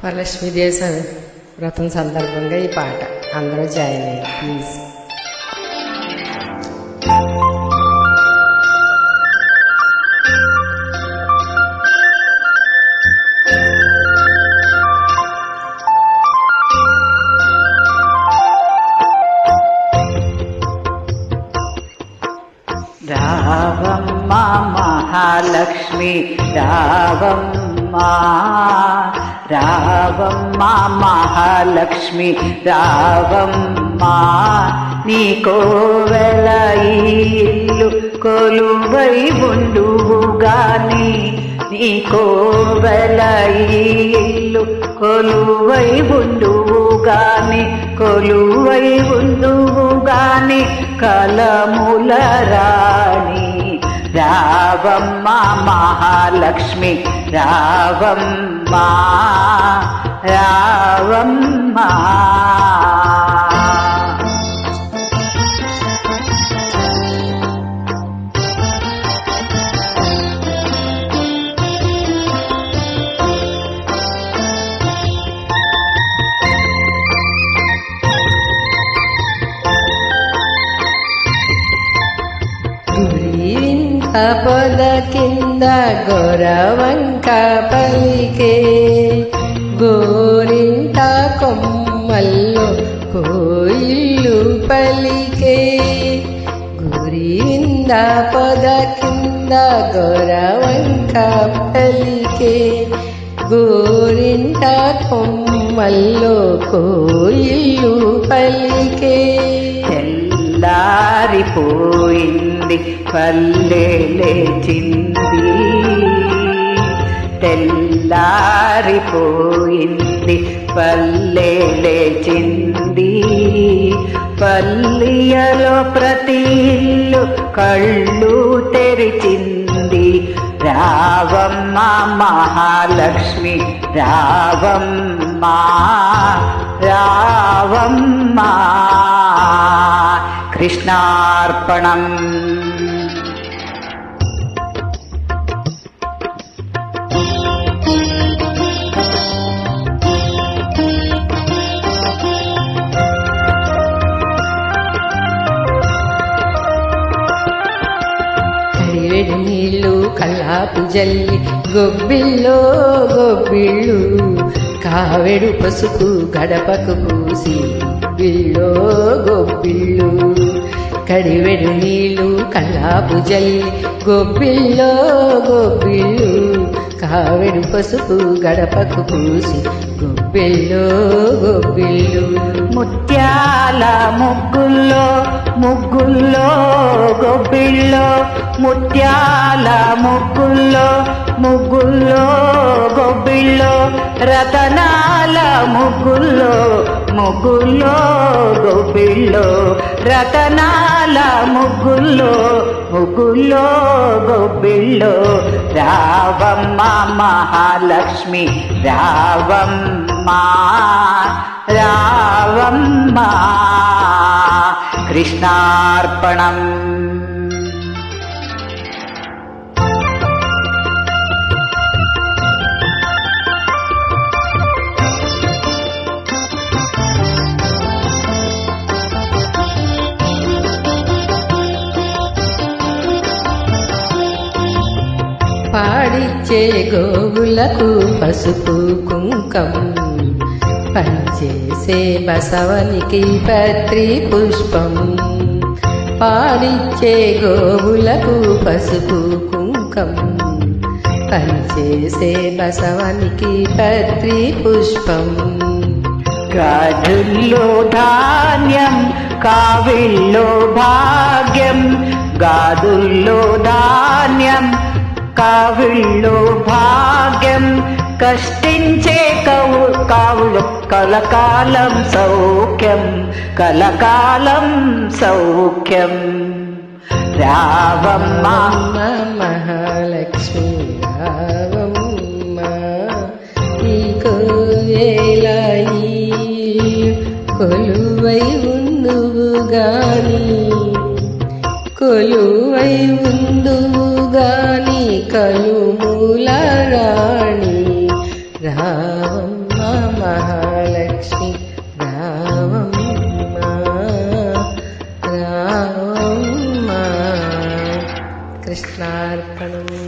వరలక్ష్మీదేవి వ్రతం సందర్భంగా ఈ పాట అందరూ జాయిన్ అయ్యారు ప్లీజ్. రావమ్మ మహాలక్ష్మి రావమ్మ, రావమ్మ మహాలక్ష్మి రావమ్మ, నీ కోవెల ఇల్లు కొలువై ఉండువుగాని, నీ కోవెల ఇల్లు కొలువై ఉండువుగాని, కొలువై ఉండువుగాని కలముల రాణి. రావమ్మ మహాలక్ష్మి రావమ్మ, రావమ్మ. పొద కింద గోరవంక పలికే, గోరింట కొమ్మల్లో కోయిల్లు పలికే. గురింద పొద కింద గోరవంక పలికే, గోరింట కొమ్మల్లో కోయిల్లు పలికే. తెల్లారిపోయింది పల్లె లేచింది, తెల్లారిపోయింది పల్లె లేచింది, పల్లియలో ప్రతి ఇల్లు కళ్ళు తెరిచింది. రావమ్మ మహాలక్ష్మి రావమ్మ, రావమ్మ. కృష్ణార్పణం. వేడి నీళ్ళు కల్లాపు జల్లి గొబ్బిల్లో గొబ్బిళ్ళు, కావెడు పసుపు గడపకు పూసి గొబ్బిల్లో గొబ్బిళ్ళు. కడివెడు నీళ్ళు కల్లాపు జల్లి గొబ్బిల్లో గొబ్బిళ్ళు, కావెడు పసుపు గడపకు పూసి గొబ్బిల్లో గొబ్బిళ్ళు. ముత్యాల ముగ్గుల్లో ముగ్గుల్లో గొబ్బిల్లో, ముత్యాల ముగ్గుల్లో ముగ్గుల్లో గొబ్బిల్లో, రతనాల ముగ్గుల్లో ముగ్గుల్లో గొబ్బిల్లో, రతనాల ముగ్గుల్లో ముగ్గుల్లో గొబ్బిల్లో. రావమ్మ మహాలక్ష్మి రావమ్మ, రావమ్మ. కృష్ణార్పణం. పాడిచ్చే గోవులకు పసుపు కుంకం, పనిచేసే బసవనికి పత్రి పుష్పం. పాడిచ్చే గోవులకు పసుపు కుంకం, పనిచేసే బసవనికి పత్రి పుష్పం. గాజుల్లో ధాన్యం కావిల్లో భాగ్యం, గాదుల్లో ధాన్యం కావిళ్ళు భాగ్యం. కష్టించే కావులు కలకాలం సౌఖ్యం, కలకాలం సౌఖ్యం. రావమ్మ మహాలక్ష్మి రావమ్మ, ఈ కోవేల కొలువై ఉందువుగాని, కొలువై ఉందువుగాని కలుమూల రాణి. రావమ్మ మహాలక్ష్మి రావమ్మ రావమ్మ. కృష్ణార్పణం.